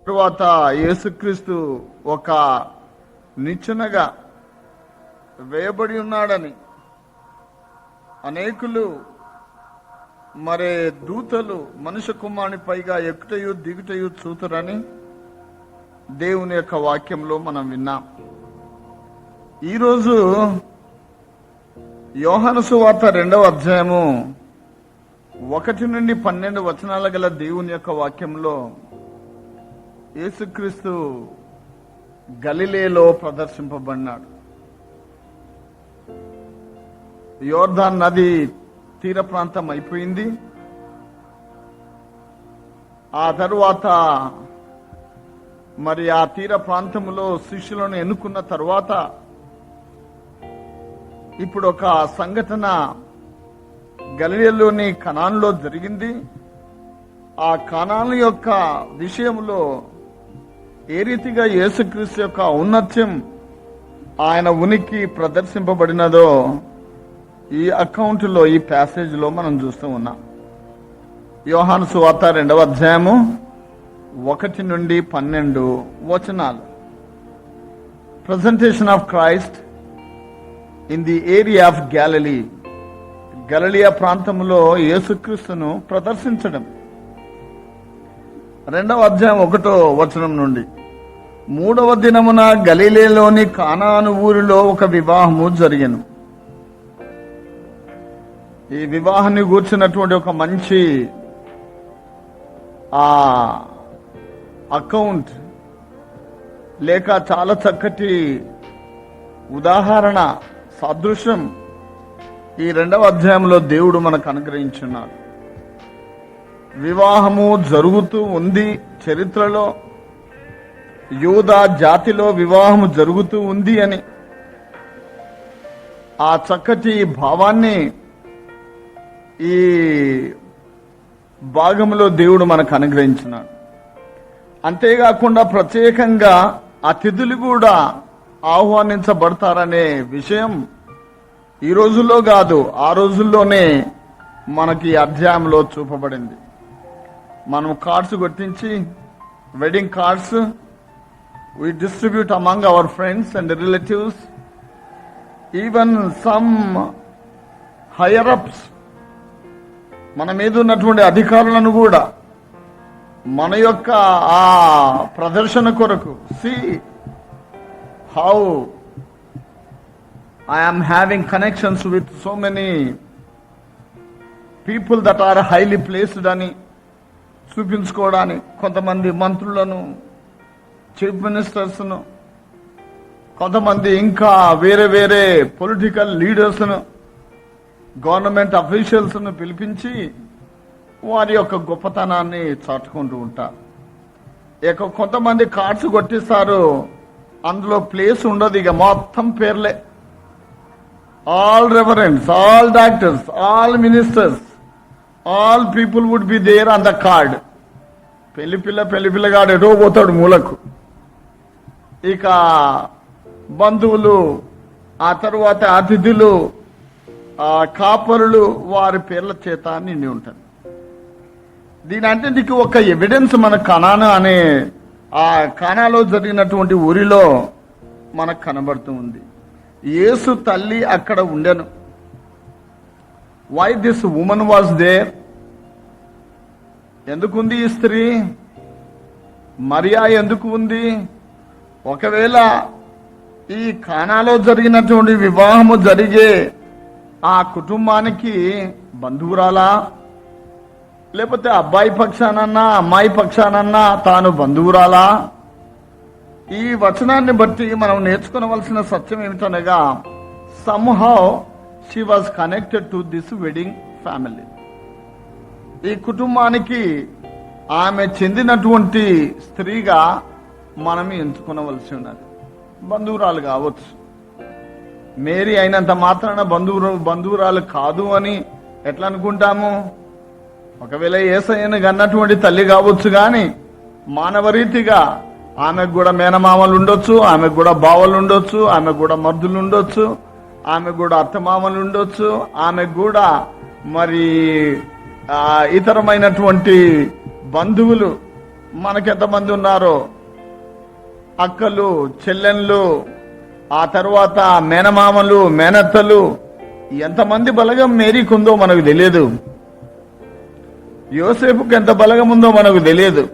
తరువాత యేసుక్రీస్తు ఒక నిచ్చెనగా వేయబడి ఉన్నాడని అనేకులు మరి దూతలు మనుష్య కుమారుని పైగా ఎక్కుటయు దిగుటయు చూతురని దేవుని యొక్క వాక్యంలో మనం విన్నాం. ఈరోజు యోహాను సువార్త 2వ అధ్యాయము 1 నుండి 12 వచనాల గల దేవుని యొక్క వాక్యంలో యేసుక్రీస్తు గలిలేలో ప్రదర్శింపబడినాడు. యోర్దాన్ నది తీర ప్రాంతం అయిపోయింది. ఆ తరువాత మరి ఆ తీర ప్రాంతంలో శిష్యులను ఎన్నుకున్న తరువాత ఇప్పుడు ఒక సంఘటన గలిలేలోని కనానులో జరిగింది. ఆ కనాను యొక్క విషయంలో ఏ రీతిగా యేసుక్రీస్తు యొక్క ఔన్నత్యం, ఆయన ఉనికి ప్రదర్శింపబడినదో ఈ అకౌంట్లో, ఈ ప్యాసేజ్ లో మనం చూస్తూ ఉన్నాం. యోహాను సువార్త 2వ అధ్యాయము 1 నుండి 12 వచనాలు. Presentation of Christ in the area of Galilee. గలిలయ ప్రాంతంలో యేసుక్రీస్తును ప్రదర్శించడం. 2వ అధ్యాయం 1వ వచనం నుండి 3వ దినమున గలిలేలోని కానాను ఊరిలో ఒక వివాహము జరిగెను. ఈ వివాహాన్ని గూర్చినటువంటి ఒక మంచి అకౌంట్ లేక చాలా చక్కటి ఉదాహరణ, సాదృశ్యం ఈ 2వ అధ్యాయంలో దేవుడు మనకు అనుగ్రహించున్నాడు. వివాహము జరుగుతూ ఉంది. చరిత్రలో యూదా జాతిలో వివాహము జరుగుతూ ఉంది అని ఆ చక్కటి భావాన్ని ఈ భాగంలో దేవుడు మనకు అనుగ్రహించినాడు. అంతేకాకుండా ప్రత్యేకంగా అతిథులు కూడా ఆహ్వానించబడతారనే విషయం ఈ రోజుల్లో కాదు, ఆ రోజుల్లోనే మనకి అధ్యాయంలో చూపబడింది. మనం కార్డ్స్ కొట్టించి, wedding cards we distribute among our friends and relatives, even some higher ups, మన మీద ఉన్నటువంటి అధికారులను కూడా మన యొక్క ఆ ప్రదర్శన కొరకు, see how I am having connections with so many people that are highly placed అని చూపించుకోవడానికి కొంతమంది మంత్రులను, చీఫ్ మినిస్టర్స్ను, కొంతమంది ఇంకా వేరే వేరే పొలిటికల్ లీడర్స్ను, గవర్నమెంట్ అఫీషియల్స్ను పిలిపించి వారి యొక్క గొప్పతనాన్ని చాటుకుంటూ ఉంటారు. ఇక కొంతమంది కార్డ్స్ కొట్టిస్తారు, అందులో ప్లేస్ ఉండదు, ఇక మొత్తం పేర్లే. All reverends, all doctors, all ministers, all people would be there on the card. పెళ్లిపిల్లగాడు ఎటో పోతాడు మూలకు. ఇక బంధువులు, ఆ తరువాత అతిథులు, కాపరులు, వారి పేర్ల చేత నిండి ఉంటుంది. దీని అంతటికి ఒక ఎవిడెన్స్ మన కనాను అనే ఆ కానాలో జరిగినటువంటి ఊరిలో మనకు కనబడుతూ ఉంది. యేసు తల్లి అక్కడ ఉండెను. Why this woman was there? ఎందుకుంది ఈ స్త్రీ? మరియా ఎందుకు ఉంది? ఒకవేళ ఈ కానాలో జరిగినటువంటి వివాహము జరిగే ఆ కుటుంబానికి బంధువురాలా, లేకపోతే అబ్బాయి పక్షానన్నా అమ్మాయి పక్షానన్నా తాను బంధువురాలా? ఈ వచనాన్ని బట్టి మనం నేర్చుకోవలసిన సత్యం ఏమిటనగా, somehow she was connected to this wedding family. ఈ కుటుంబానికి ఆమె చెందినటువంటి స్త్రీగా మనం ఎంచుకోవలసి ఉన్నది. బంధువురాలు కావచ్చు, మేరీ అయినంత మాత్రాన బంధువురాలు కాదు అని ఎట్లా అనుకుంటాము? ఒకవేళ యేసయ్యను కన్నటువంటి తల్లి కావచ్చు, కానీ మానవరీతిగా ఆమెకు కూడా మేనమామలు ఉండొచ్చు, ఆమెకు కూడా బావలు ఉండొచ్చు, ఆమెకు కూడా మర్దులు ఉండొచ్చు, ఆమెకు కూడా అత్తమామలు ఉండొచ్చు, ఆమెకు కూడా మరి ఇతరమైనటువంటి బంధువులు మనకెంతమంది ఉన్నారో అక్కలు, చెల్లెళ్ళు, ఆ తర్వాత మేనమామలు, మేనత్తలు, ఎంతమంది బలగం మేరీకి ఉందో మనకు తెలియదు. యోసేపుకి ఎంత బలగం ఉందో మనకు తెలియదు.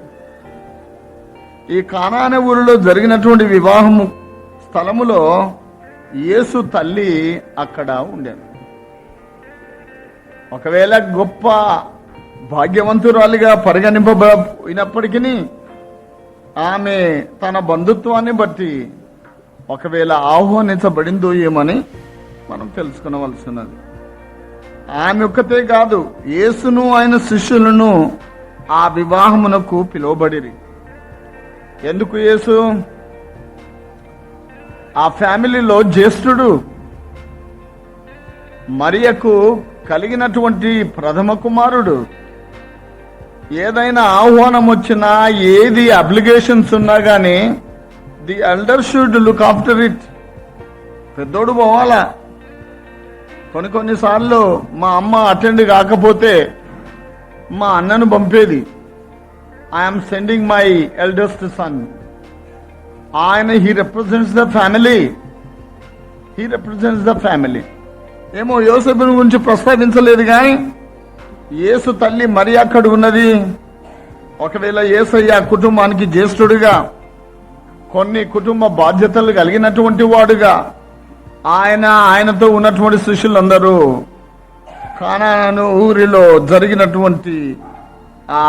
ఈ కానాను ఊరిలో జరిగినటువంటి వివాహము స్థలములో యేసు తల్లి అక్కడ ఉండేది. ఒకవేళ గొప్ప భాగ్యవంతురాలిగా పరిగణింపబడినప్పటికీ ఆమె తన బంధుత్వాన్ని బట్టి ఒకవేళ ఆహ్వానించబడిందో ఏమని మనం తెలుసుకునవలసినది. ఆమె ఒక్కతే కాదు, యేసును ఆయన శిష్యులను ఆ వివాహమునకు పిలువబడిరి. ఎందుకు యేసు? ఆ ఫ్యామిలీలో జ్యేష్ఠుడు, మరియకు కలిగినటువంటి ప్రథమ కుమారుడు. ఏదైనా ఆహ్వానం వచ్చినా, ఏది అప్లికేషన్స్ ఉన్నా గానీ the elder should look after it. పెద్దోడు పోవాలా. కొన్నిసార్లు మా అమ్మ అటెండ్ కాకపోతే మా అన్నను పంపేది. I'm sending my eldest son. ఆయన హీ రిప్రజెంట్స్ ద ఫ్యామిలీ. ఏమో యోసేపుని గురించి ప్రస్తావించలేదు కానీ యేసు తల్లి మరి అక్కడ ఉన్నది. ఒకవేళ యేసయ్య కుటుంబానికి జ్యేష్ఠుడిగా, కొన్ని కుటుంబ బాధ్యతలు కలిగినటువంటి వాడుగా, ఆయనతో ఉన్నటువంటి శిష్యులందరూ కానాను ఊరిలో జరిగినటువంటి ఆ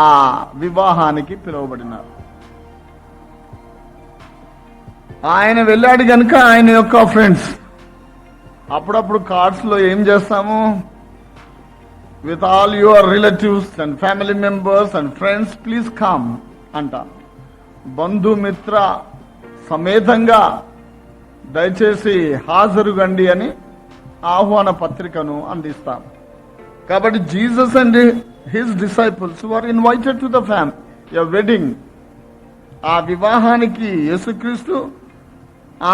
వివాహానికి పిలువబడినారు. ఆయన వెళ్ళాడు గనుక ఆయన యొక్క ఫ్రెండ్స్, అప్పుడప్పుడు కార్డ్స్ లో ఏం చేస్తాము, with all your relatives and family members and friends please come అంట. బంధుమిత్ర సమేతంగా దయచేసి హాజరుగండి అని ఆహ్వాన పత్రికను అందిస్తాం. కాబట్టి Jesus and his disciples were invited to the wedding. ఆ వివాహానికి యేసుక్రీస్తు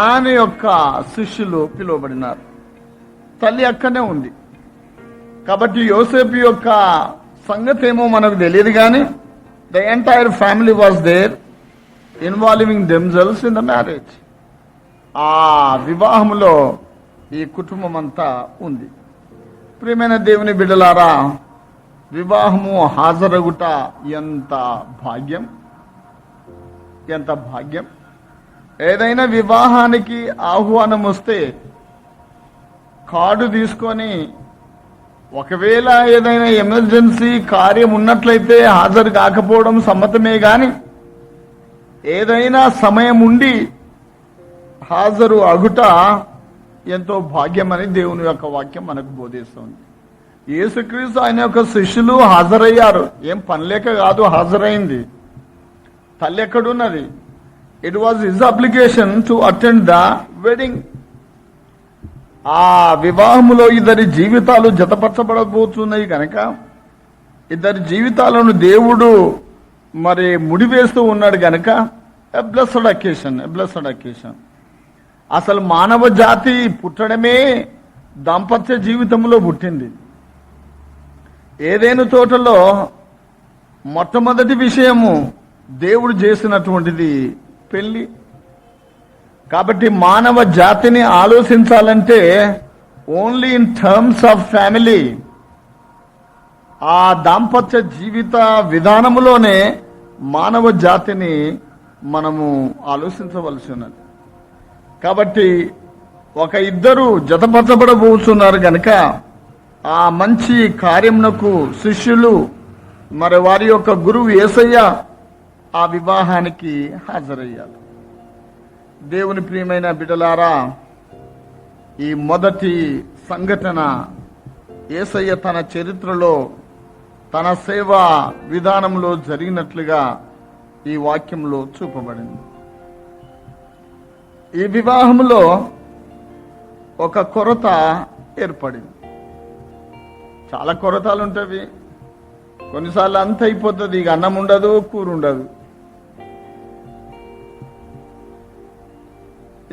ఆయన యొక్క శిష్యులు పిలువబడినారు. తల్లి అక్కనే ఉంది. కాబట్టి యోసేపు యొక్క సంగతి ఏమో మనకు తెలియదు కానీ the entire family was there involving themselves in the marriage. ఆ వివాహంలో ఈ కుటుంబం అంతా ఉంది. ప్రియమైన దేవుని బిడ్డలారా, వివాహము హాజరగుట ఎంత భాగ్యం, ఎంత భాగ్యం. ఏదైనా వివాహానికి ఆహ్వానం వస్తే కార్డు తీసుకొని, ఒకవేళ ఏదైనా ఎమర్జెన్సీ కార్యం ఉన్నట్లయితే హాజరు కాకపోవడం సమ్మతమే గాని, ఏదైనా సమయం ఉండి హాజరు అగుట ఎంతో భాగ్యమని దేవుని యొక్క వాక్యం మనకు బోధిస్తుంది. యేసుక్రీస్తు ఆయన యొక్క శిష్యులు హాజరయ్యారు. ఏం పనిలేక కాదు హాజరైంది. తల్లి ఎక్కడున్నది? It was his application to attend the wedding. ఆ వివాహములో ఇద్దరి జీవితాలు జతపరచబడబోతున్నాయి కనుక ఇద్దరి జీవితాలను దేవుడు మరి ముడివేస్తూ ఉన్నాడు గనక ఎ బ్లెస్డ్ అకేషన్. అసలు మానవ జాతి పుట్టడమే దాంపత్య జీవితంలో పుట్టింది. ఏదైనా తోటలో మొట్టమొదటి విషయము దేవుడు చేసినటువంటిది పెళ్లి. కాబట్టి మానవ జాతిని ఆలోచించాలంటే only in terms of family. ఆ దాంపత్య జీవిత విధానములోనే మానవ జాతిని మనము ఆలోచించవలసి ఉన్నది. కాబట్టి ఒక ఇద్దరు జతపరచబడబోతున్నారు గనక ఆ మంచి కార్యమునకు శిష్యులు మరి వారి యొక్క గురువు యేసయ్య ఆ వివాహానికి హాజరయ్యారు. దేవుని ప్రియమైన బిడ్డలారా, ఈ మొదటి సంఘటన యేసయ్య తన చరిత్రలో తన సేవా విధానంలో జరిగినట్లుగా ఈ వాక్యంలో చూపబడింది. ఈ వివాహంలో ఒక కొరత ఏర్పడింది. చాలా కొరతలు ఉంటాయి. కొన్నిసార్లు అంత అయిపోతుంది, ఇక అన్నం ఉండదు, కూర ఉండదు.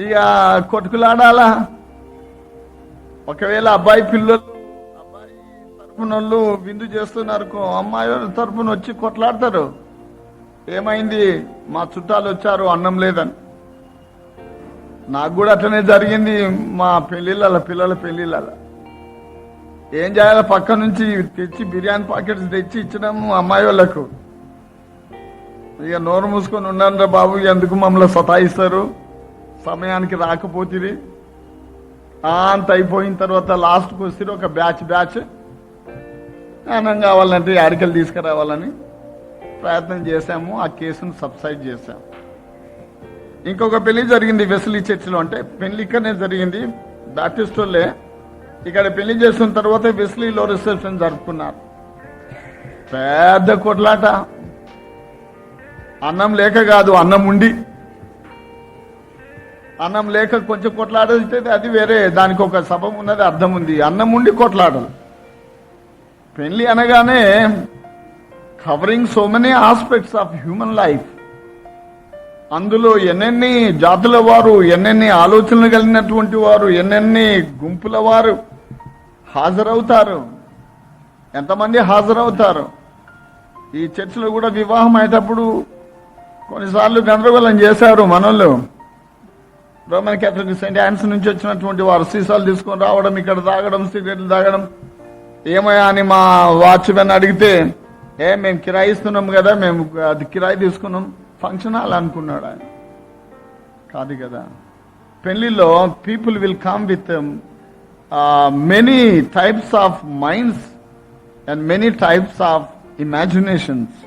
ఇక కొట్టుకులాడాలా. ఒకవేళ అబ్బాయి తరపున విందు చేస్తున్నారు, అమ్మాయి తరపున వచ్చి కొట్లాడతారు. ఏమైంది, మా చుట్టాలు వచ్చారు, అన్నం లేదని. నాకు కూడా అట్లనే జరిగింది మా పెళ్లిళ్ళ, పిల్లల పెళ్లిళ్ళ. ఏం చేయాలి, పక్క నుంచి తెచ్చి బిర్యానీ ప్యాకెట్స్ తెచ్చి ఇచ్చినాము అమ్మాయి వాళ్ళకు. ఇక నోరు మూసుకొని ఉన్నాను రా బాబు, ఎందుకు మమ్మల్ని సతాయిస్తారు, సమయానికి రాకపోతుంది అంత అయిపోయిన తర్వాత లాస్ట్కి వస్తే ఒక బ్యాచ్ అన్నం కావాలంటే ఆడికలు తీసుకురావాలని ప్రయత్నం చేశాము. ఆ కేసును సబ్సైడ్ చేశాము. ఇంకొక పెళ్లి జరిగింది వెస్లీ చర్చిలో. అంటే పెళ్లి ఇక్కడనే జరిగింది, బ్యాప్టిస్ట్ వాళ్ళే. ఇక్కడ పెళ్లి చేసిన తర్వాత వెస్లీలో రిసెప్షన్ జరుపుకున్నారు. పెద్ద కొట్లాట. అన్నం లేక కాదు, అన్నం ఉండి. అన్నం లేక కొంచెం కొట్లాడితే అది వేరే, దానికి ఒక సభ ఉన్నది, అర్థం ఉంది. అన్నం ఉండి కొట్లాడలు. పెళ్లి అనగానే covering so many aspects of human life. అందులో ఎన్నెన్ని జాతుల వారు, ఎన్నెన్ని ఆలోచనలు కలిగినటువంటి వారు, ఎన్నెన్ని గుంపుల వారు హాజరవుతారు, ఎంతమంది హాజరవుతారు. ఈ చర్చిలో కూడా వివాహం అయ్యేటప్పుడు కొన్నిసార్లు గందరగోళం చేశారు మనోళ్ళు. రోమన్ క్యాథలిక్ సెయింట్ యాన్స్ నుంచి వచ్చినటువంటి వారు సీసాలు తీసుకొని రావడం, ఇక్కడ తాగడం, సిగరెట్లు తాగడం. ఏమయ్యా అని మా వాచ్మెన్ అడిగితే, మేము కిరాయి ఇస్తున్నాం కదా, మేము అది కిరాయి తీసుకున్నాం, ఫంక్షన్ హాల్ అనుకున్నాడు ఆయన. కాదు కదా. పెళ్లిలో people will come with many types of minds and many types of imaginations.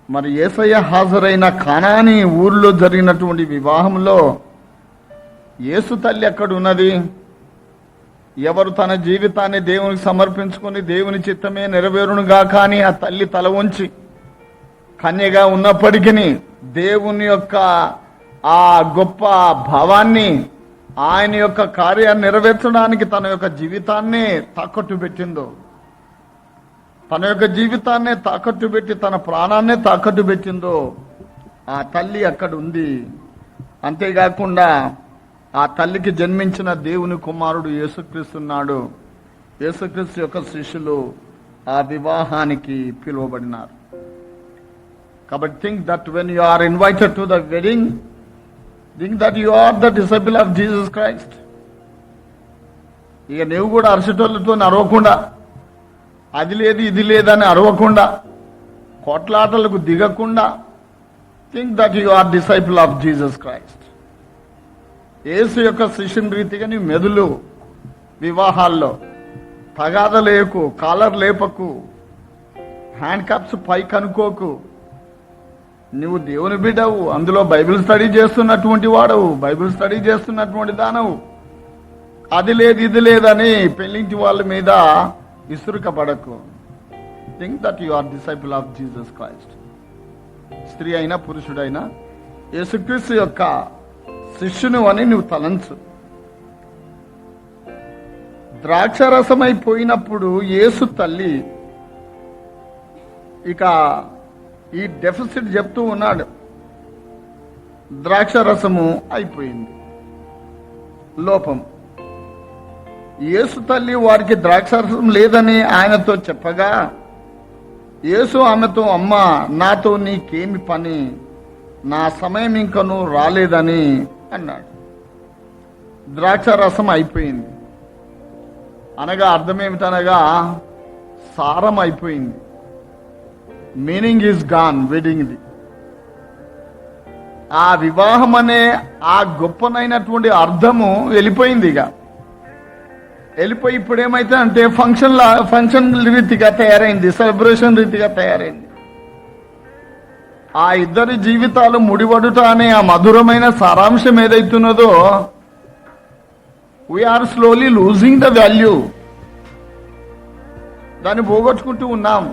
మరి యేసయ్య హాజరైన కానాని ఊరిలో జరిగినటువంటి వివాహంలో యేసు తల్లి ఎక్కడ ఉన్నది? ఎవరు తన జీవితాన్ని దేవునికి సమర్పించుకుని దేవుని చిత్తమే నెరవేరునుగా కానీ ఆ తల్లి తల వంచి కన్యగా ఉన్నప్పటికీ దేవుని యొక్క ఆ గొప్ప భావాన్ని, ఆయన యొక్క కార్యాన్ని నెరవేర్చడానికి తన యొక్క జీవితాన్ని తాకట్టు పెట్టిందో, తన యొక్క జీవితాన్ని తాకట్టు పెట్టి తన ప్రాణాన్నే తాకట్టు పెట్టిందో ఆ తల్లి అక్కడ ఉంది. అంతేకాకుండా ఆ తల్లికి జన్మించిన దేవుని కుమారుడు యేసుక్రీస్తున్నాడు. యేసుక్రీస్తు యొక్క శిష్యులు ఆ వివాహానికి పిలువబడినారు. కాబట్టి think that when you are invited to the wedding, think that you are the disciple of Jesus Christ. ఇక నువ్వు కూడా అరసటోళ్ళతో అరవకుండా, అది లేదు ఇది లేదని అరవకుండా, కొట్లాటలకు దిగకుండా, think that you are disciple of Jesus Christ. Yesu యొక్క శిష్యుని రీతిగా నీవు మెదులు. వివాహాల్లో తగాద లేకు, కాలర్ లేపకు, హ్యాండ్ కప్స్ పై కనుకోకు. నువ్వు దేవుని బిడ్డవు, అందులో బైబిల్ స్టడీ చేస్తున్నటువంటి వాడవు, బైబిల్ స్టడీ చేస్తున్నటువంటి దానవు. అది లేదు ఇది లేదని పెళ్లింటి వాళ్ళ మీద విసురుకపడకు. Think that you are disciple of Jesus Christ. స్త్రీ అయినా పురుషుడైనా యేసుక్రీస్తు యొక్క శిష్యును అని నువ్వు తలంచు. ద్రాక్షరసమైపోయినప్పుడు యేసు తల్లి ఇక ఈ డెఫిసిట్ చెప్తూ ఉన్నాడు. ద్రాక్షరసము అయిపోయింది, లోపం. యేసు తల్లి వారికి ద్రాక్షరసం లేదని ఆయనతో చెప్పగా, యేసు ఆమెతో, అమ్మ నాతో నీకేమి పని, నా సమయం ఇంకను రాలేదని అన్నాడు. ద్రాక్షరసం అయిపోయింది అనగా అర్థమేమిటనగా సారం అయిపోయింది. Meaning is gone. వెడ్డింగ్ది, ఆ వివాహం అనే ఆ గొప్పనైనటువంటి అర్థము వెళ్ళిపోయింది. ఇక వెళ్ళిపోయి ఇప్పుడు ఏమైతే అంటే ఫంక్షన్ రీతిగా తయారైంది, సెలబ్రేషన్ రీతిగా తయారైంది. ఆ ఇద్దరి జీవితాలు ముడిపడుట అనే ఆ మధురమైన సారాంశం ఏదైతున్నదో, we are slowly losing the value. దాన్ని పోగొట్టుకుంటూ ఉన్నాం.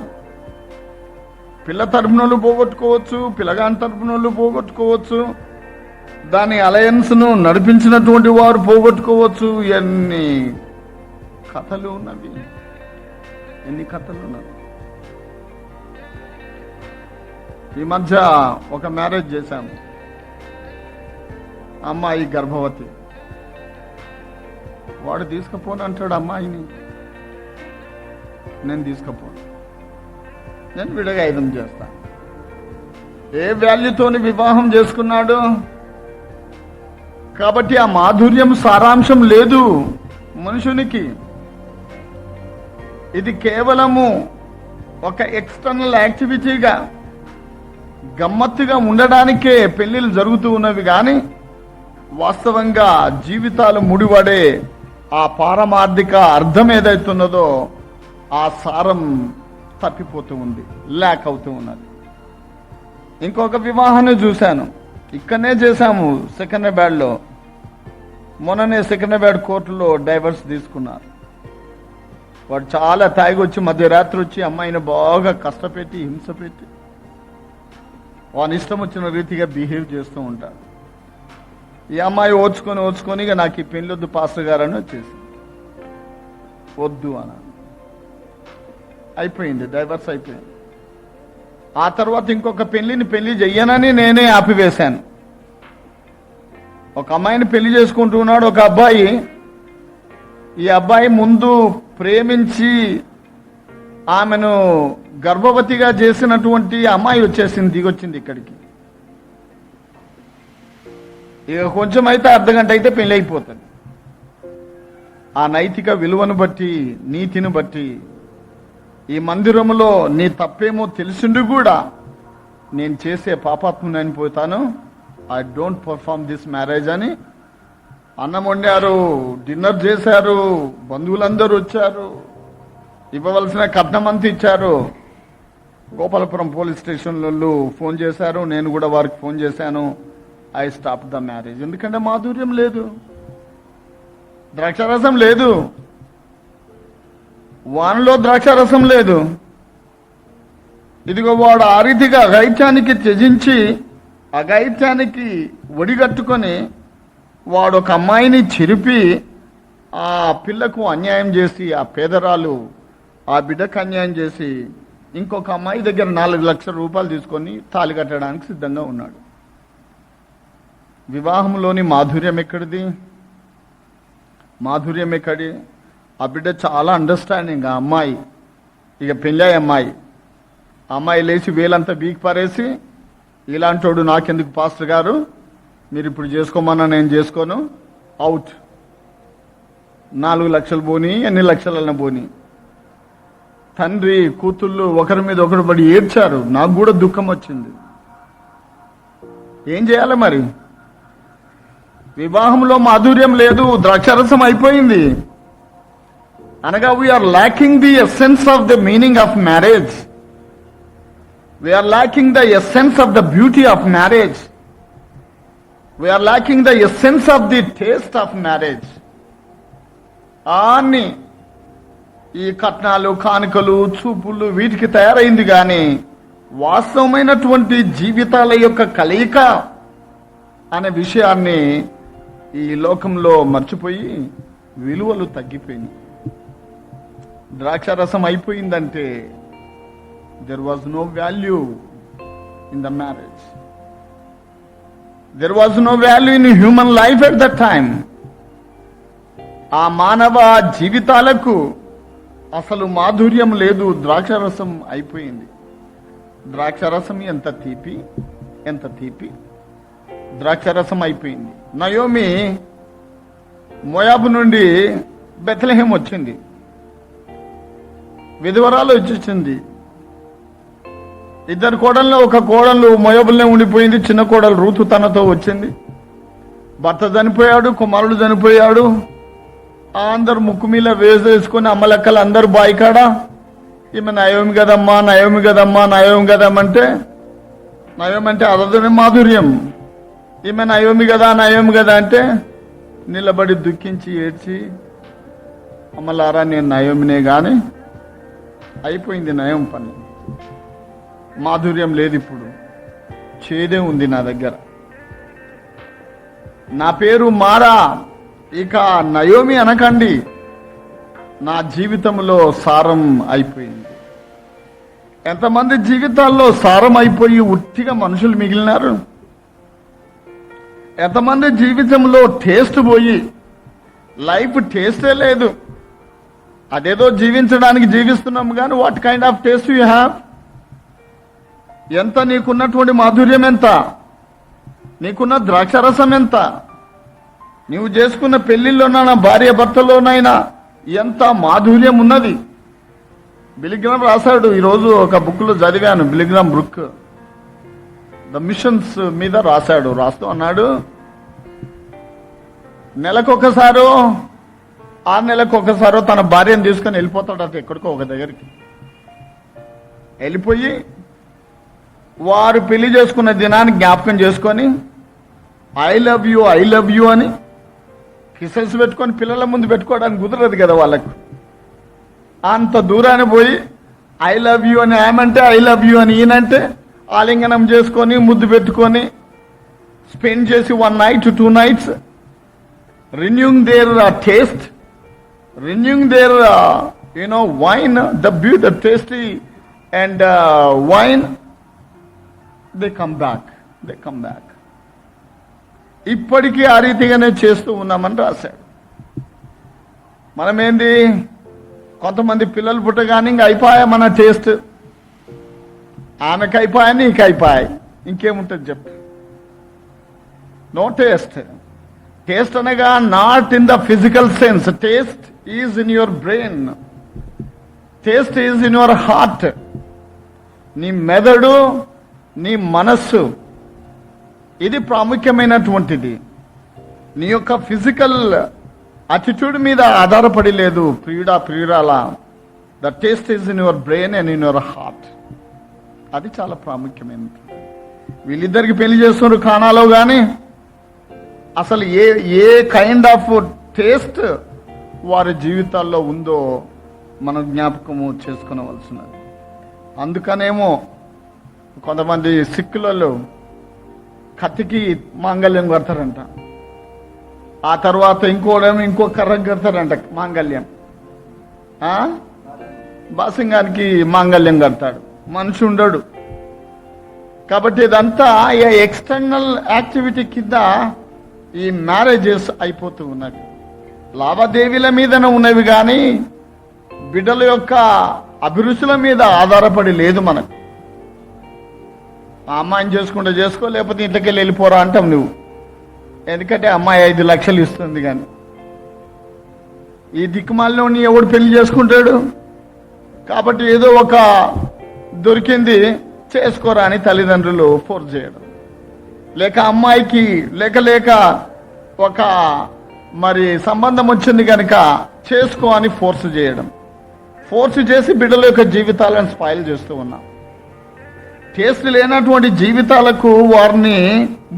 పిల్ల తరపునోళ్ళు పోగొట్టుకోవచ్చు, పిల్లగాని తరపునోళ్ళు పోగొట్టుకోవచ్చు, దాని అలయన్స్ ను నడిపించినటువంటి వారు పోగొట్టుకోవచ్చు. ఎన్ని కథలు ఉన్నవి, ఎన్ని కథలు ఉన్నవి. ఈ మధ్య ఒక మ్యారేజ్ చేశాము. అమ్మాయి గర్భవతి. వాడు తీసుకుపోను అంటాడు అమ్మాయిని. నేను తీసుకుపోను, నేను విడగాయుధం చేస్తాను. ఏ వాల్యూతోని వివాహం చేసుకున్నాడు? కాబట్టి ఆ మాధుర్యం సారాంశం లేదు మనుషునికి. ఇది కేవలము ఒక ఎక్స్టర్నల్ యాక్టివిటీగా, గమ్మత్తుగా ఉండడానికే పెళ్లిళ్ళు జరుగుతూ ఉన్నవి కానీ వాస్తవంగా జీవితాలు ముడిపడే ఆ పారమార్థిక అర్థం ఏదైతున్నదో ఆ సారం తప్పిపోతూ ఉంది, ల్యాక్ అవుతూ ఉన్నది. ఇంకొక వివాహాన్ని చూశాను, ఇక్కడనే చేశాము సికింద్రాబాద్లో. మొన్ననే సికింద్రాబాద్ కోర్టులో డైవర్స్ తీసుకున్నారు. వాడు చాలా తాగి వచ్చి మధ్యరాత్రి వచ్చి అమ్మాయిని బాగా కష్టపెట్టి హింస పెట్టి వాని ఇష్టం వచ్చిన రీతిగా బిహేవ్ చేస్తూ ఉంటాడు. ఈ అమ్మాయి ఓచుకొని ఇక నాకు ఈ పెళ్ళొద్దు పాస్టర్ గారు అని వచ్చేసి వద్దు అని అయిపోయింది, డైవర్స్ అయిపోయింది. ఆ తర్వాత ఇంకొక పెళ్లి చెయ్యనని నేనే ఆపివేశాను. ఒక అమ్మాయిని పెళ్లి చేసుకుంటున్నాడు ఒక అబ్బాయి. ఈ అబ్బాయి ముందు ప్రేమించి ఆమెను గర్భవతిగా చేసినటువంటి అమ్మాయి దిగొచ్చింది ఇక్కడికి. ఇక కొంచెం అయితే అర్ధగంట అయితే పెళ్లి అయిపోతుంది. ఆ నైతిక విలువను బట్టి, నీతిని బట్టి ఈ మందిరంలో నీ తప్పేమో తెలిసిండు కూడా నేను చేసే పాపాత్ముని అనిపోతాను. I don't perform this marriage అని అన్నం వండారు, డిన్నర్ చేశారు, బంధువులందరూ వచ్చారు, ఇవ్వవలసిన కట్నం అంతా ఇచ్చారు. గోపాలపురం పోలీస్ స్టేషన్లో ఫోన్ చేశారు, నేను కూడా వారికి ఫోన్ చేశాను. I stop the marriage. ఎందుకంటే మాధుర్యం లేదు, ద్రాక్షారసం లేదు, వానలో ద్రాక్షారసం లేదు. ఇదిగో వాడు ఆ రీతిగా అఘాయిత్యానికి త్యజించి అఘాయిత్యానికి ఒడిగట్టుకొని వాడు ఒక అమ్మాయిని చెరిపి ఆ పిల్లకు అన్యాయం చేసి, ఆ పేదరాలు ఆ బిడ్డకు అన్యాయం చేసి ఇంకొక అమ్మాయి దగ్గర 4 లక్షల రూపాయలు తీసుకొని తాళి కట్టడానికి సిద్ధంగా ఉన్నాడు. వివాహంలోని మాధుర్యం ఎక్కడిది? మాధుర్యం ఎక్కడి? ఆ బిడ్డ చాలా అండర్స్టాండింగ్. ఆ అమ్మాయి ఇక పెళ్ళాయి అమ్మాయి లేచి వేలంతా బీకి పారేసి, ఇలాంటోడు నాకెందుకు పాస్టర్ గారు, మీరు ఇప్పుడు చేసుకోమన్నా నేను చేసుకోను, అవుట్. 4 లక్షలు పోని, ఎన్ని లక్షలన్నా పోని. తండ్రి కూతుళ్ళు ఒకరి మీద ఒకరు పడి ఏడ్చారు. నాకు కూడా దుఃఖం వచ్చింది. ఏం చేయాలి మరి? వివాహంలో మాధుర్యం లేదు, ద్రాక్షారసం అయిపోయింది. అనగా we are lacking the essence of the meaning of marriage. We are lacking the essence of the beauty of marriage. We are lacking the essence of the taste of marriage. అన్ని ఈ కట్నాలు, కానుకలు, చూపులు వీటికి తయారైంది కానీ వాస్తవమైనటువంటి జీవితాల యొక్క కలయిక అనే విషయాన్ని ఈ లోకంలో మర్చిపోయి విలువలు తగ్గిపోయినాయి. ద్రాక్షారసం అయిపోయిందంటే there was no value in the marriage. There was no value in human life at that time. ఆ మానవ జీవితాలకు అసలు మాధుర్యం లేదు, ద్రాక్షారసం అయిపోయింది. ద్రాక్షారసం ఎంత తీపి ద్రాక్షారసం అయిపోయింది. నయోమి మోయాబు నుండి బెత్లెహేం వచ్చింది, విధవరాలు వచ్చేసింది. 2 కోడళ్ళు, ఒక కోడళ్ళు మోయాబులనే ఉండిపోయింది, చిన్న కోడలు రూతు తనతో వచ్చింది. భర్త చనిపోయాడు, కుమారుడు చనిపోయాడు. అందరు ముక్కు మీద వేసుకొని అమ్మలెక్కలు అందరు బాయికాడా ఈమె నయోమి కదమ్మా అంటే నయోమి అంటే అదనే మాధుర్యం. ఈమె నయోమి కదా అంటే నిలబడి దుఃఖించి ఏడ్చి, అమ్మలారా నేను నయోమినే గాని అయిపోయింది నయం పని. మాధుర్యం లేదు, ఇప్పుడు చేదే ఉంది నా దగ్గర. నా పేరు మారా, ఇక నయోమి అనకండి. నా జీవితంలో సారం అయిపోయింది. ఎంతమంది జీవితాల్లో సారం అయిపోయి ఉట్టిగా మనుషులు మిగిలినారు? ఎంతమంది జీవితంలో టేస్ట్ పోయి లైఫ్ టేస్టే లేదు. అదేదో జీవించడానికి జీవిస్తున్నాం కానీ what kind of taste you have? ఎంత నీకున్నటువంటి మాధుర్యం ఎంత, నీకున్న ద్రాక్షరసం ఎంత, నీవు చేసుకున్న పెళ్లిలోనైనా భార్య భర్తలోనైనా ఎంత మాధుర్యం ఉన్నది. బిలిగ్రామ్ రాశాడు, ఈరోజు ఒక బుక్ లో చదివాను, బిలిగ్రామ్ బుక్ ద మిషన్స్ మీద రాస్తూ అన్నాడు, నెలకొకసారో 6 నెలలకొకసారో తన భార్యను తీసుకొని వెళ్ళిపోతాడట ఎక్కడికో ఒక దగ్గరికి. వెళ్ళిపోయి వారు పెళ్లి చేసుకున్న దినాన్ని జ్ఞాపకం చేసుకొని ఐ లవ్ యూ అని కిసెస్ పెట్టుకొని పిల్లల ముందు పెట్టుకోవడానికి కుదరదు కదా వాళ్ళకు. అంత దూరాన్ని పోయి ఐ లవ్ యూ అని ఆమె ఐ లవ్ యూ అని ఈయనంటే ఆలింగనం చేసుకొని ముద్దు పెట్టుకొని స్పెండ్ చేసి 1 night 2 nights renewing their taste, renewing their wine, the tasty and wine. They come back. ఇప్పటికీ ఆ రీతిగానే చేస్తూ ఉన్నామని రాశాడు. మనమేంది, కొంతమంది పిల్లలు పుట్టగానే ఇంక అయిపోయా మన టేస్ట్, ఆమెకు అయిపోయా నీకు అయిపోయాయి, ఇంకేముంటుంది చెప్పు. No taste. టేస్ట్ అనగా not in the physical sense, taste is in your brain, taste is in your heart. నీ మెదడు, నీ మనస్సు, ఇది ప్రాముఖ్యమైనటువంటిది. నీ యొక్క ఫిజికల్ అటిట్యూడ్ మీద ఆధారపడి లేదు ప్రియురాల. The taste is in your brain and in your heart. అది చాలా ప్రాముఖ్యమైనది. వీళ్ళిద్దరికి పెళ్లి చేస్తున్నారు కానాలో, కానీ అసలు ఏ కైండ్ ఆఫ్ టేస్ట్ వారి జీవితాల్లో ఉందో మనం జ్ఞాపకము చేసుకునవలసినది. అందుకనేమో కొంతమంది సిక్కులలో కత్తికి మాంగళ్యం కడతారంట, ఆ తర్వాత ఇంకో కర్రకు కడతారంట మాంగళ్యం, బాసింగానికి మాంగళ్యం కడతాడు, మనిషి ఉండడు. కాబట్టి ఇదంతా ఎక్స్టర్నల్ యాక్టివిటీ కింద ఈ మ్యారేజెస్ అయిపోతూ ఉన్నవి. లావాదేవీల మీదనే ఉన్నవి కానీ బిడ్డల యొక్క అభిరుచుల మీద ఆధారపడి లేదు మనకు. ఆ అమ్మాయిని చేసుకుంటే చేసుకో, లేకపోతే ఇంట్లోకెళ్ళి వెళ్ళిపోరా అంటాం నువ్వు. ఎందుకంటే అమ్మాయి 5 లక్షలు ఇస్తుంది. కానీ ఈ దిక్కుమాలని ఎవడు పెళ్లి చేసుకుంటాడు? కాబట్టి ఏదో ఒక దొరికింది చేసుకోరా అని తల్లిదండ్రులు ఫోర్స్ చేయడం, లేక అమ్మాయికి లేక ఒక మరి సంబంధం వచ్చింది కనుక చేసుకో అని ఫోర్స్ చేయడం, ఫోర్స్ చేసి బిడ్డల యొక్క జీవితాలను స్పాయిల్ చేస్తూ ఉన్నాం. టేస్ట్ లేనటువంటి జీవితాలకు వారిని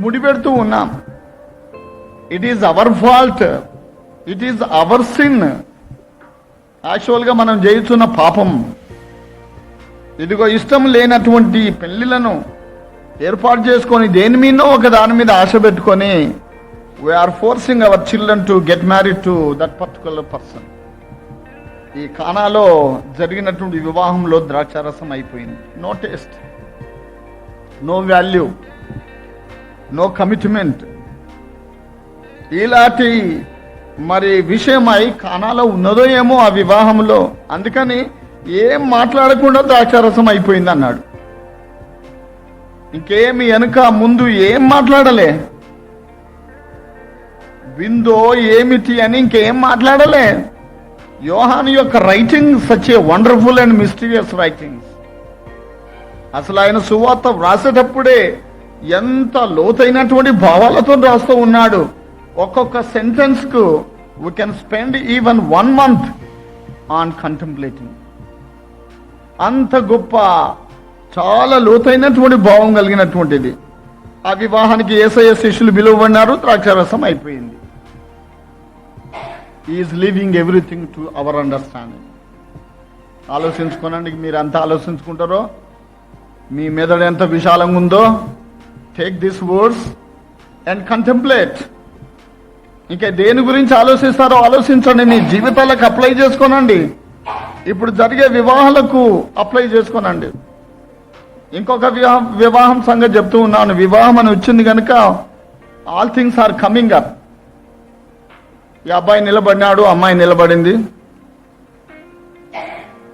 ముడిపెడుతూ ఉన్నాం. It is our fault, it is our sin. యాక్చువల్గా మనం చేయుచున్న పాపం. ఇదిగో ఇష్టం లేనటువంటి పెళ్లిలను ఏర్పాటు చేసుకొని దేని మీదనో ఒక దాని మీద ఆశ పెట్టుకొని we are forcing our children to get married to that particular person. ఈ కానాలో జరిగినటువంటి వివాహంలో ద్రాక్షారసం అయిపోయింది. No taste, no value, no commitment. ఇలాంటి మరి విషయమై కానాలో ఉన్నదో ఏమో ఆ వివాహంలో. అందుకని ఏం మాట్లాడకుండా ద్రాక్షారసం అయిపోయింది అన్నాడు. ఇంకేమి వెనుక ముందు ఏం మాట్లాడలే, విందో ఏమిటి అని ఇంకేం మాట్లాడలే. యోహాను యొక్క writing such a wonderful and mysterious writings. అసలు ఆయన సువార్త వ్రాసేటప్పుడే ఎంత లోతైనటువంటి భావాలతో రాస్తూ ఉన్నాడు. ఒక్కొక్క సెంటెన్స్ కు we can spend even 1 month on కంటెంప్లేటింగ్. అంత గొప్ప, చాలా లోతైనటువంటి భావం కలిగినటువంటిది. ఆ వివాహానికి యేసయ్య శిష్యులు పిలువబడినారు, ద్రాక్షారసం అయిపోయింది. Is living everything to our understanding. ఆలోచించుకోనండి, మీరు ఎంత ఆలోచించుకుంటారో, మీ మెదడు ఎంత విశాలంగా ఉందో. Take this words and contemplate. ఇంకా దేని గురించి ఆలోచిస్తారో ఆలోచించండి, మీ జీవితాలకు అప్లై చేసుకోనండి. ఇప్పుడు జరిగే వివాహాలకు అప్లై చేసుకోనండి. ఇంకొక వివాహం సంగతి చెప్తూ ఉన్నాను. వివాహం అని వచ్చింది కనుక all things are coming up. ఈ అబ్బాయి నిలబడినాడు, అమ్మాయి నిలబడింది,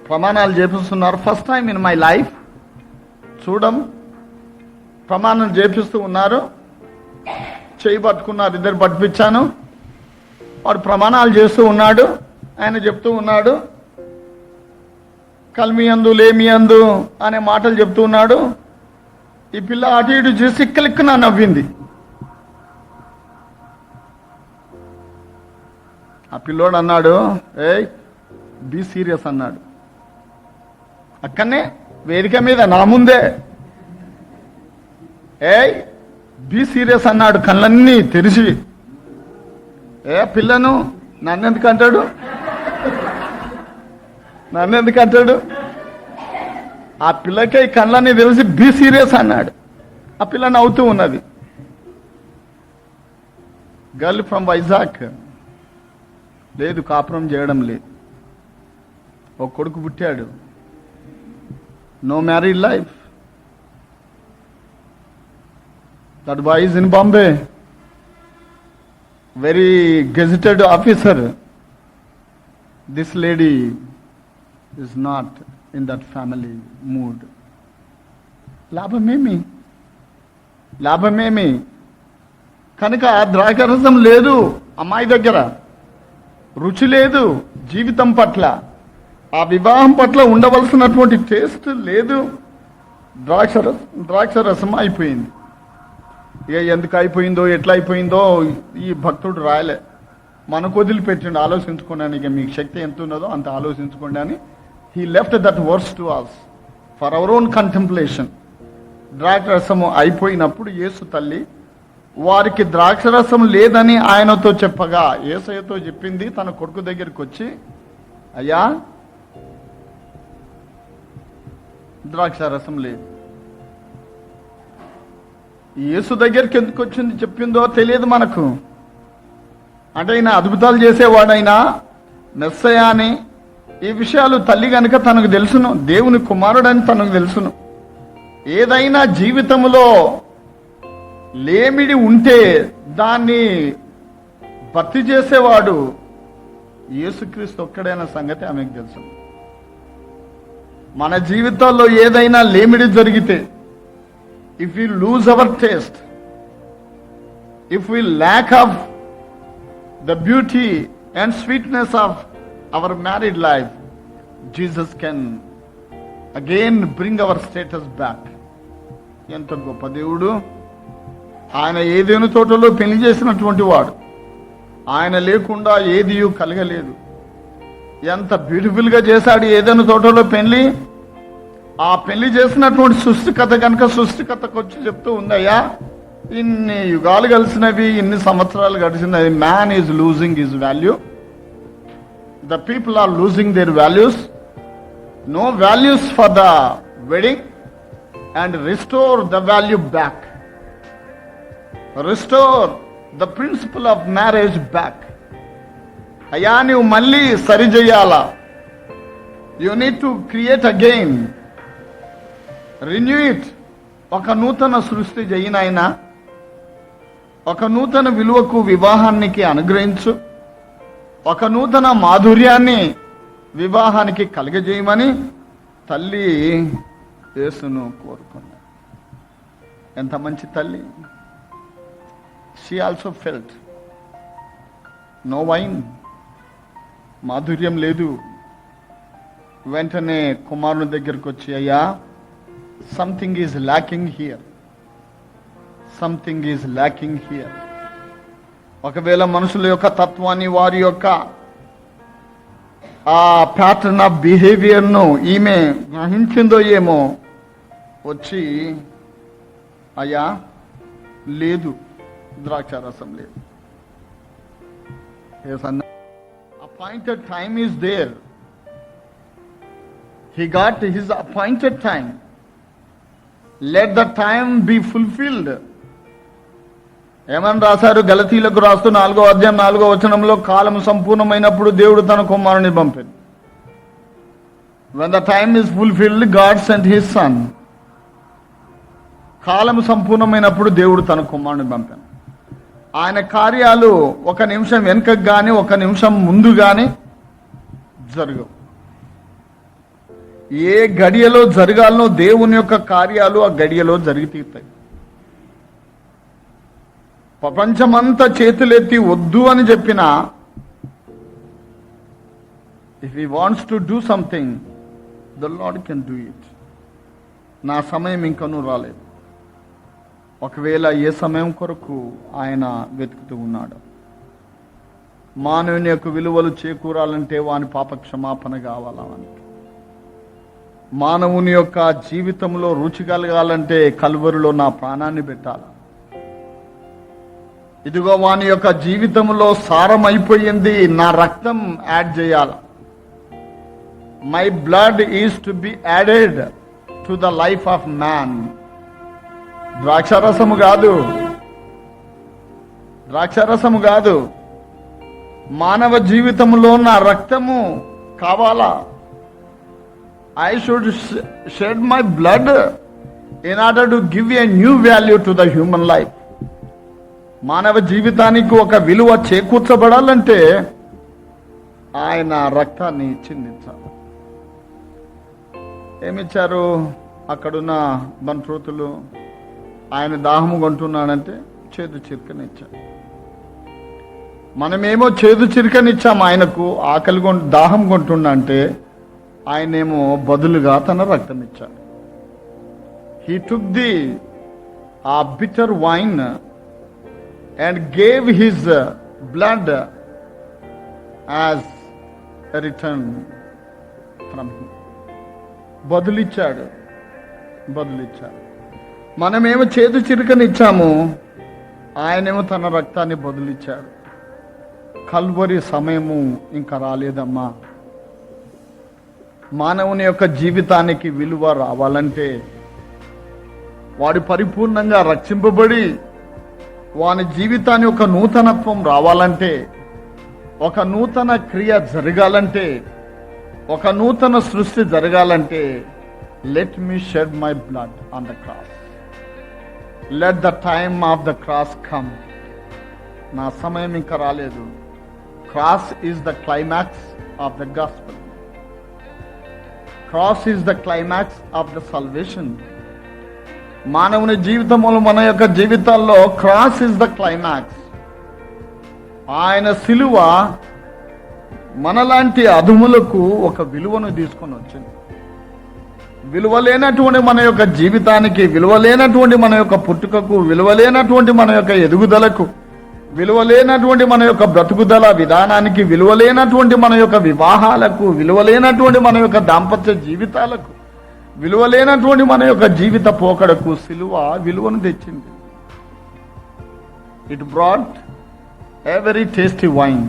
ప్రమాణాలు చేపిస్తున్నారు. First time in my life ప్రమాణం చేపిస్తూ ఉన్నారు. చేయి పట్టుకున్నారు, ఇద్దరు పట్టించాను. వాడు ప్రమాణాలు చేస్తూ ఉన్నాడు. ఆయన చెప్తూ ఉన్నాడు, కల్మియందు లేమియందు అనే మాటలు చెప్తూ ఉన్నాడు. ఈ పిల్ల అటు ఇటు చేసి క్లిక్కున నవ్వింది. ఆ పిల్లోడు అన్నాడు, ఏయ్ బీ సీరియస్ అన్నాడు. అక్కడనే వేదిక మీద నా ముందే ఏయ్ బీ సీరియస్ అన్నాడు, కళ్ళన్నీ తెరిచి. పిల్లను నన్నెందుకు అంటాడు, నన్నెందుకు అంటాడు? ఆ పిల్లకే కళ్ళన్నీ తెలిసి బీ సీరియస్ అన్నాడు. ఆ పిల్ల నవ్వుతూ ఉన్నది. గర్ల్ ఫ్రమ్ వైజాగ్, లేదు కాపురం చేయడం లేదు. ఒక కొడుకు పుట్టాడు, no married life. That boy is in Bombay, very gazetted officer. This lady is not in that family mood. లాభమేమి, లాభమేమి? కనుక ద్రాక్షరసం లేదు అమ్మాయి దగ్గర, రుచి లేదు జీవితం పట్ల, ఆ వివాహం పట్ల ఉండవలసినటువంటి టేస్ట్ లేదు. ద్రాక్షరసం అయిపోయింది. ఇక ఎందుకు అయిపోయిందో ఎట్లా అయిపోయిందో ఈ భక్తుడు రాయలే, మనకు వదిలిపెట్టిండు. ఆలోచించుకోండి, ఇక మీకు శక్తి ఎంత ఉన్నదో అంత ఆలోచించుకోండి అని he left that verse to us for our own contemplation. ద్రాక్షరసము అయిపోయినప్పుడు యేసు తల్లి వారికి ద్రాక్షరసం లేదని ఆయనతో చెప్పగా, యేసయ్యతో చెప్పింది తన కొడుకు దగ్గరికి వచ్చి, అయ్యా ద్రాక్షరసం లేదు. యేసు దగ్గరికి ఎందుకు వచ్చింది చెప్పిందో తెలియదు మనకు. అంటే ఆయన అద్భుతాలు చేసేవాడైనా మెస్సయ్య అని ఈ విషయాలు తల్లి గనుక తనకు తెలుసును, దేవుని కుమారుడని తనకు తెలుసును. ఏదైనా జీవితంలో లేమిడి ఉంటే దాన్ని భర్తీ చేసేవాడు యేసుక్రీస్తు ఒక్కడైన సంగతి ఆమెకు తెలుసు. మన జీవితాల్లో ఏదైనా లేమిడి జరిగితే, if we lose our taste, if we lack of the beauty and sweetness of our married life, Jesus can again bring our status back. ఎంత గొప్ప దేవుడు! ఆయన ఏదేను తోటలో పెళ్లి చేసినటువంటి వాడు, ఆయన లేకుండా ఏది కలగలేదు. ఎంత బ్యూటిఫుల్ గా చేశాడు ఏదేను తోటలో పెళ్లి. ఆ పెళ్లి చేసినటువంటి సృష్టికథ కనుక సృష్టికథకు వచ్చి చెప్తూ ఉందయ్యా, ఇన్ని యుగాలు కలిసినవి, ఇన్ని సంవత్సరాలు గడిచినవి, man is losing his value, the people are losing their values, no values for the wedding and restore the value back, restore the principle of marriage back. అయ్యా నువ్వు మళ్ళీ సరి చేయాలా, you need to create again, renew it. ఒక నూతన సృష్టి చేయనైనా, ఒక నూతన విలువకు వివాహానికి అనుగ్రహించు, ఒక నూతన మాధుర్యాన్ని వివాహానికి కలగజేయమని తల్లి యేసును కోరుకున్నా. ఎంత మంచి తల్లి! She also felt no wine, మాధుర్యం లేదు. వెంటనే కుమారుని దగ్గరికి వచ్చి, అయ్యా something is lacking here, something is lacking here. ఒకవేళ మనుషుల యొక్క తత్వాన్ని, వారి యొక్క ఆ ప్యాటర్న్ ఆఫ్ బిహేవియర్ను ఈమె గ్రహించిందో ఏమో, వచ్చి అయ్యా లేదు ద్రాక్షారసం లేదు. Appointed time is there. He got his appointed time. Let the time be fulfilled. ఏమని రాశారు? గలతీలకు రాస్తూ 4వ అధ్యాయం 4వ వచనంలో, కాలం సంపూర్ణమైనప్పుడు దేవుడు తన కుమారుని పంపాడు. When the time is fulfilled, God sent his son. కాలం సంపూర్ణమైనప్పుడు దేవుడు తన కుమారుని పంపాడు. ఆయన కార్యాలు ఒక నిమిషం వెనుకకు గాని, ఒక నిమిషం ముందు గాని జరగవు. ఏ గడియలో జరగాలనో దేవుని యొక్క కార్యాలు ఆ గడియలో జరిగి తీరుతాయి. ప్రపంచమంతా చేతులెత్తి వద్దు అని చెప్పినా, if he wants to do something, the lord can do it. నా సమయం ఇంకనూ రాలేదు. ఒకవేళ ఏ సమయం కొరకు ఆయన వెతుకుతూ ఉన్నాడు. మానవుని యొక్క విలువలు చేకూరాలంటే వాని పాప క్షమాపణ కావాలా? మానవుని యొక్క జీవితంలో రుచి కలగాలంటే కల్వరిలో నా ప్రాణాన్ని పెట్టాలా? ఇదిగో వాని యొక్క జీవితంలో సారం అయిపోయింది, నా రక్తం యాడ్ చేయాల. My blood is to be added to the life of man. ద్రాక్షరసము కాదు, ద్రాక్షరసము కాదు, మానవ జీవితంలో నా రక్తము కావాలా? I should shed my blood in order to give a new value to the human life. మానవ జీవితానికి ఒక విలువ చేకూర్చబడాలంటే ఆయన రక్తాన్ని చిందించాలి. ఏమిచ్చారు అక్కడున్న బంట్రోతులు? ఆయన దాహము కొంటున్నాడంటే చేదు చిరుకనిచ్చారు. మనమేమో చేదు చిరుకనిచ్చాం ఆయనకు, ఆకలి దాహం కొంటున్నా అంటే ఆయనేమో బదులుగా తన రక్తం ఇచ్చాడు. హీ టుక్ ది ఆ bitter wine and gave his blood as a return from him. బదులిచ్చాడు. మనమేమో చేదు చిరుకనిచ్చాము, ఆయనేమో తన రక్తాన్ని బదులిచ్చాడు. కల్వరి సమయము ఇంకా రాలేదమ్మా. మానవుని యొక్క జీవితానికి విలువ రావాలంటే, వాడు పరిపూర్ణంగా రక్షింపబడి వాని జీవితాన్ని ఒక నూతనత్వం రావాలంటే, ఒక నూతన క్రియ జరగాలంటే, ఒక నూతన సృష్టి జరగాలంటే, let me shed my blood on the cross. Let the time of the cross come. నా సమయం ఇంకా రాలేదు. Cross is the climax of the gospel. Cross is the climax of the salvation. మానవుని జీవితంలో, మన యొక్క జీవితాల్లో క్రాస్ ఇస్ ద క్లైమాక్స్. ఆయన సిలువ మనలాంటి అధములకు ఒక విలువను తీసుకొని వచ్చింది. విలువలేనటువంటి మన యొక్క జీవితానికి, విలువలేనటువంటి మన యొక్క పుట్టుకకు, విలువలేనటువంటి మన యొక్క ఎదుగుదలకు, విలువలేనటువంటి మన యొక్క బ్రతుకుదల విధానానికి, విలువలేనటువంటి మన యొక్క వివాహాలకు, విలువలేనటువంటి మన యొక్క దాంపత్య జీవితాలకు, విలువలేనటువంటి మన యొక్క జీవిత పోకడకు సిలువ విలువను తెచ్చింది. It brought a very tasty wine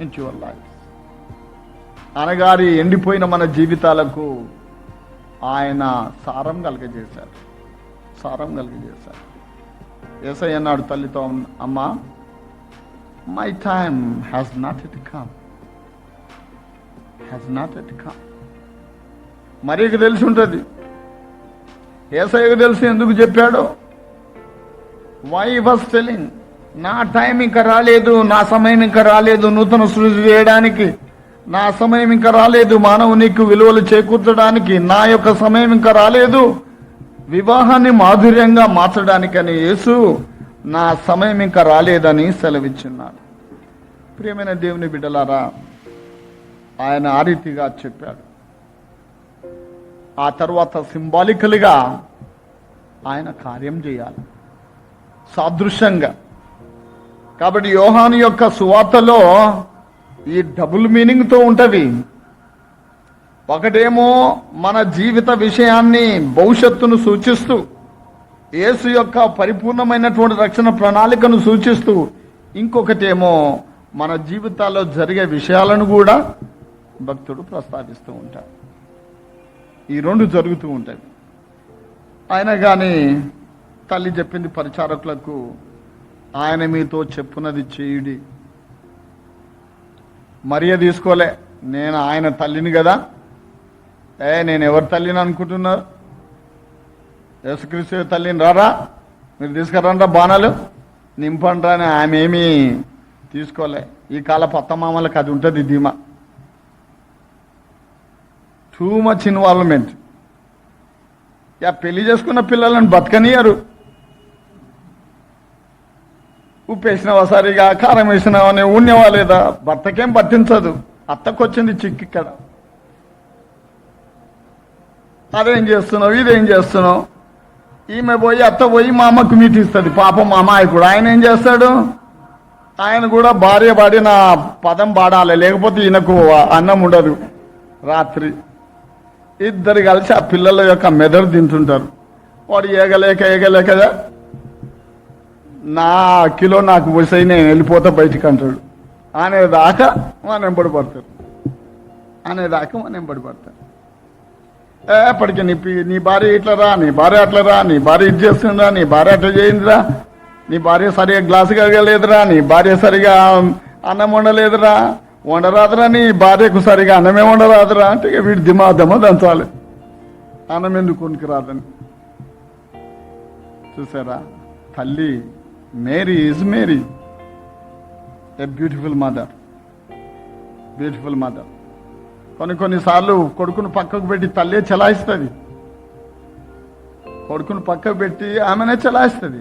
in your life. అనగారి ఎండిపోయిన మన జీవితాలకు ఆయన సారం కలుగజేశారు. యేసయ్య అన్నాడు తల్లితో, అమ్మా, my time has not yet come. మరీకి తెలిసి ఉంటుంది, యేసయ్యకు తెలిసి ఎందుకు చెప్పాడో. వై వాస్ టెల్లింగ్, నా టైం ఇంకా రాలేదు, నా సమయం ఇంకా రాలేదు నూతన సృష్టి చేయడానికి, నా సమయం ఇంకా రాలేదు మానవునికి విలువలు చేకూర్చడానికి, నా యొక్క సమయం ఇంకా రాలేదు వివాహాన్ని మాధుర్యంగా మార్చడానికని యేసు నా సమయం ఇంకా రాలేదని సెలవిచ్చున్నాడు. ప్రియమైన దేవుని బిడ్డలారా, ఆయన ఆ రీతిగా చెప్పాడు. ఆ తర్వాత సింబాలికల్గా ఆయన కార్యం చేయాలి, సాదృశ్యంగా. కాబట్టి యోహాను యొక్క సువార్తలో ఈ డబుల్ మీనింగ్తో ఉంటవి. ఒకటేమో మన జీవిత విషయాన్ని, భవిష్యత్తును సూచిస్తూ, యేసు యొక్క పరిపూర్ణమైనటువంటి రక్షణ ప్రణాళికను సూచిస్తూ, ఇంకొకటేమో మన జీవితాల్లో జరిగే విషయాలను కూడా భక్తుడు ప్రస్తావిస్తూ ఉంటాడు. ఈ రెండు జరుగుతూ ఉంటాయి. ఆయన కానీ తల్లి చెప్పింది పరిచారకులకు, ఆయన మీతో చెప్పున్నది చేయుడి. మరియ తీసుకోలే, నేను ఆయన తల్లిని కదా, నేను ఎవరి తల్లిని అనుకుంటున్నారు, యేసుక్రీస్తు తల్లిని, రారా మీరు తీసుకురండ్రా బాణాలు నింపండ్రా అని ఆమె ఏమీ తీసుకోలే. ఈ కాలపు అత్తమామలకు అది ఉంటుంది ధీమా. Too much involvement. పెళ్లి చేసుకున్న పిల్లలను బతకనియరు. ఉప్పు వేసినావా సరిగా, కారం వేసినావా, ఉన్నవా లేదా, భర్తకేం పట్టించదు. అత్తకొచ్చింది చిక్కు ఇక్కడ. అదేం చేస్తున్నావు, ఇదేం చేస్తున్నావు. ఈమె పోయి అత్త పోయి మా అమ్మకు మీట్ ఇస్తుంది. పాపం మా అమాయకుడు ఆయన ఏం చేస్తాడు, ఆయన కూడా భార్య పాడిన పదం పాడాలి, లేకపోతే ఈయనకు అన్నం ఉండదు. రాత్రి ఇద్దరు కలిసి ఆ పిల్లల యొక్క మెదడు తింటుంటారు. వాడు ఏగలేక నా కిలో నాకు పోసాయి, నేను వెళ్ళిపోతా బయటికి అంటాడు. అనేదాకా మన వెంబడి పడతారు. ఎప్పటికీ నీ భార్య ఇట్లరా, నీ భార్య అట్లరా, నీ భార్య ఇది చేస్తుందా, నీ భార్య అట్లా చేయిందిరా, నీ భార్య సరిగా గ్లాసు కడగలేదురా, నీ భార్య సరిగా అన్నం వండలేదురా, వండరాదురా, నీ భార్యకు సరిగా అన్నమే వండరాదురా అంటే వీడి దిమాదమ్మ దంచాలి. అన్నం ఎందుకు కొనికి రాదని. చూసారా, తల్లి Mary is Mary, a beautiful mother. కొన్నిసార్లు కొడుకును పక్కకు పెట్టి తల్లే చలాయిస్తుంది. కొడుకును పక్కకు పెట్టి ఆమెనే చలాయిస్తుంది.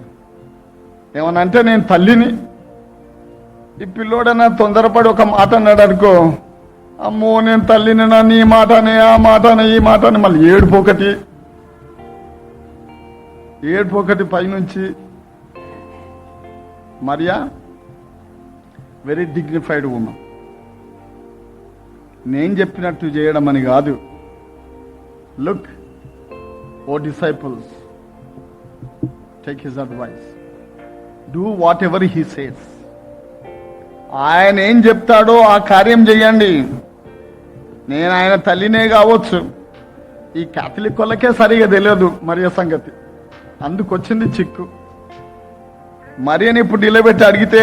ఏమనంటే నేను తల్లిని. ఈ పిల్లోడన్నా తొందరపడి ఒక మాట అన్నాడు అనుకో, అమ్మో నేను తల్లినినా, నీ మాటనే, ఆ మాటనే, ఈ మాటనే, మళ్ళీ ఏడుపోకటి పైనుంచి. Maria very dignified woman. నేను చెప్పినట్టు చేయడం అని కాదు. Look oh disciples, take his advice, do whatever he says. ఆయన ఏం చెప్తాడో ఆ కార్యం చేయండి. నేను ఆయన తల్లినే కావచ్చు, ఈ క్యాథలిక్ వాళ్ళకే సరిగా తెలియదు మరియ సంగతి, అందుకొచ్చింది చిక్కు. మరియని ఇప్పుడు నిలబెట్టి అడిగితే,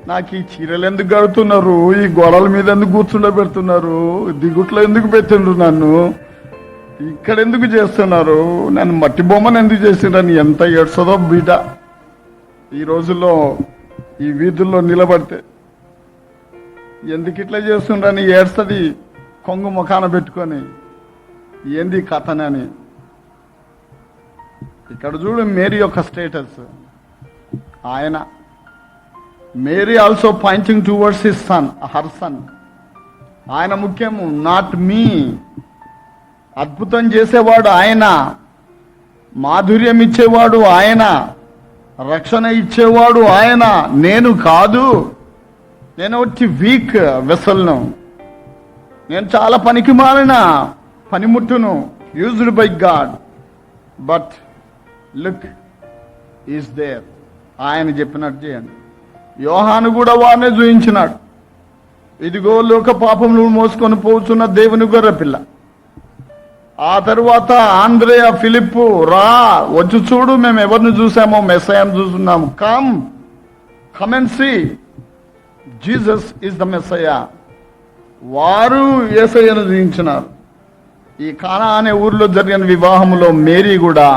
నాకు ఈ చీరలు ఎందుకు కడుతున్నారు, ఈ గోడల మీద ఎందుకు కూర్చుండబెడుతున్నారు, దిగుట్లో ఎందుకు పెట్టిండ్రు, నన్ను ఇక్కడ ఎందుకు చేస్తున్నారు, నన్ను మట్టి బొమ్మను ఎందుకు చేసిండ్రని ఎంత ఏడ్చదో బిడ్డ. ఈ రోజుల్లో ఈ వీధుల్లో నిలబడితే ఎందుకు ఇట్లా చేస్తుండ్రని ఏడ్స్తుంది, కొంగు ముఖాన పెట్టుకొని. ఏంది కథనని. ఇక్కడ చూడు మేరీ యొక్క స్టేటస్. ఆయన Mary also pointing towards his son, her son. ఆయన ముఖ్యము, నాట్ మీ. అద్భుతం చేసేవాడు ఆయన, మాధుర్యం ఇచ్చేవాడు ఆయన, రక్షణ ఇచ్చేవాడు ఆయన, నేను కాదు. నేను వచ్చి వీక్ వెసల్ను, నేను చాలా పనికి మాలిన పనిముట్టును, used by God. But look is there. ఆయన చెప్పినట్టు చేయండి. యోహాను కూడా వారినే చూయించినాడు. ఇదిగో లోక పాపములు మోసుకొని పోతున్న దేవుని గొర్రె పిల్ల. ఆ తరువాత ఆంద్రేయ, ఫిలిప్పు, రా వచ్చి చూడు, మేము ఎవరిని చూసామో మెస్సయ్యను చూస్తున్నాము. Come and see, Jesus is the messiah. వారు యేసయ్యను చూయించినారు. ఈ కానా అనే ఊరిలో జరిగిన వివాహంలో మేరీ కూడా,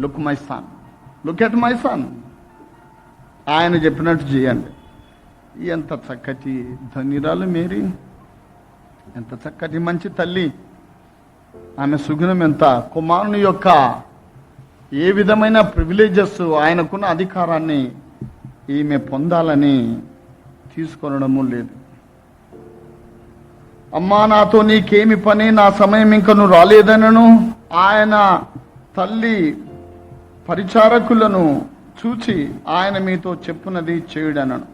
look my son, look at my son, ఆయన చెప్పినట్టు చేయండి. ఎంత చక్కటి ధన్యురాలు మేరీ, ఎంత చక్కటి మంచి తల్లి. ఆమె సుగుణం ఎంత. కుమారుని యొక్క ఏ విధమైన ప్రివిలేజెస్, ఆయనకున్న అధికారాన్ని ఈమె పొందాలని తీసుకొనడము లేదు. అమ్మా నాతో నీకేమి పని, నా సమయం ఇంకా నువ్వు రాలేదనను. ఆయన తల్లి పరిచారకులను చూచి ఆయన మీతో చెప్పున్నది చేయుడనను.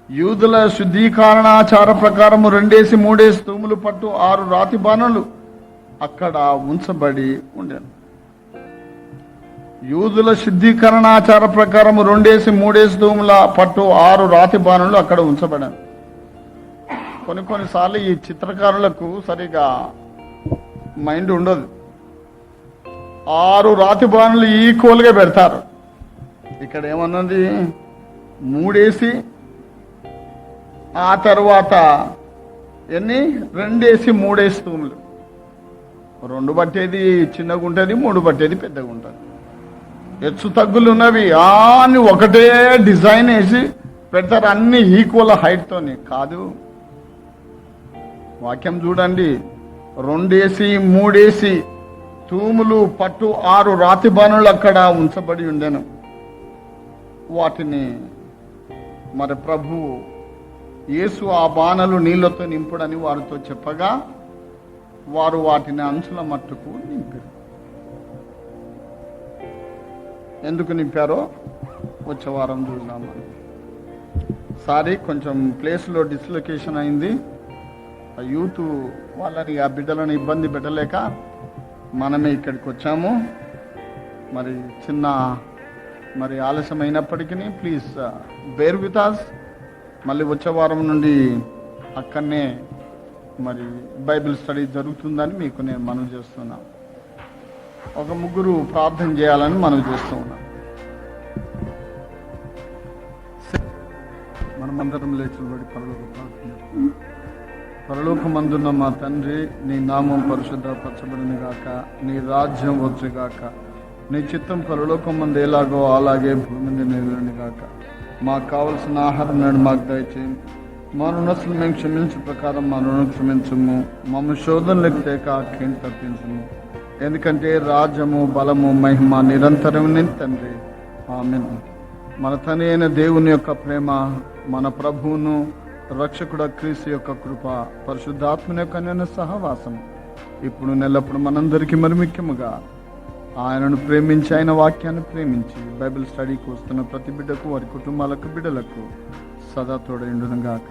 యూదుల శుద్ధీకరణాచార ప్రకారము 2-3 తూములు పట్టు 6 రాతి బాణలు అక్కడ ఉంచబడి ఉండెను. యూదుల శుద్ధీకరణాచార ప్రకారము 2-3 తూముల పట్టు 6 రాతి బాణలు అక్కడ ఉంచబడాను. కొన్నిసార్లు ఈ చిత్రకారులకు సరిగా మైండ్ ఉండదు. 6 రాతి బాణలు ఈక్వల్గా పెడతారు. ఇక్కడ ఏమన్నది, 3 ఆ తర్వాత 2-3 తూములు. 2 పట్టేది చిన్నగా ఉంటుంది, 3 పట్టేది పెద్దగా ఉంటుంది. హెచ్చు తగ్గులు ఉన్నవి అని ఒకటే డిజైన్ వేసి పెడతారు, అన్ని ఈక్వల్ హైట్తోని కాదు. వాక్యం చూడండి, 2-3 తూములు పట్టు 6 రాతి బాణులు అక్కడ ఉంచబడి ఉండెను. వాటిని మరి ప్రభు యేసు ఆ బాణలు నీళ్లతో నింపుడని వారితో చెప్పగా వారు వాటిని అంచుల మట్టుకు నింపారు. ఎందుకు నింపారో వచ్చే వారం చూద్దాం. సారీ, కొంచెం ప్లేస్లో డిస్లొకేషన్ అయింది. ఆ యూత్ వాళ్ళని, ఆ బిడ్డలను ఇబ్బంది పెట్టలేక మనమే ఇక్కడికి వచ్చాము. మరి చిన్న ఆలస్యమైనప్పటికీ ప్లీజ్ బేర్ విత్ us. మళ్ళీ వచ్చే వారం నుండి అక్కడనే మరి బైబిల్ స్టడీ జరుగుతుందని మీకు నేను మనవి చేస్తున్నా. ఒక ముగ్గురు ప్రార్థన చేయాలని మనవి చేస్తూ ఉన్నా. మనమందరం లేచిబడి పరలోకమందున్న మా తండ్రి, నీ నామం పరిశుద్ధపరచబడును గాక, నీ రాజ్యం వచ్చుగాక, నీ చిత్తం పరలోకమందు ఎలాగో అలాగే భూమి మీద నెరవేరును గాక. మాకు కావలసిన ఆహారం నాడు మాకు దయచేయండి. మా రుణస్తులు మేము క్షమించే ప్రకారం మా రుణం క్షమించము. మమ్మల్ని శోధనలకు తేక ఆఖ్యం తప్పించము. ఎందుకంటే రాజ్యము, బలము, మహిమ నిరంతరం తండ్రి. ఆమేన్. మన తండ్రి అయిన దేవుని యొక్క ప్రేమ, మన ప్రభువును రక్షకుడు క్రీస్తు యొక్క కృప, పరిశుద్ధాత్మని యొక్క అన్యోన్య సహవాసం ఇప్పుడు నెల్లప్పుడు మనందరికీ మరి ముఖ్యముగా ఆయనను ప్రేమించి, ఆయన వాక్యాన్ని ప్రేమించి బైబిల్ స్టడీకి వస్తున్న ప్రతి బిడ్డకు, వారి కుటుంబాలకు, బిడ్డలకు సదా తోడైండును గాక.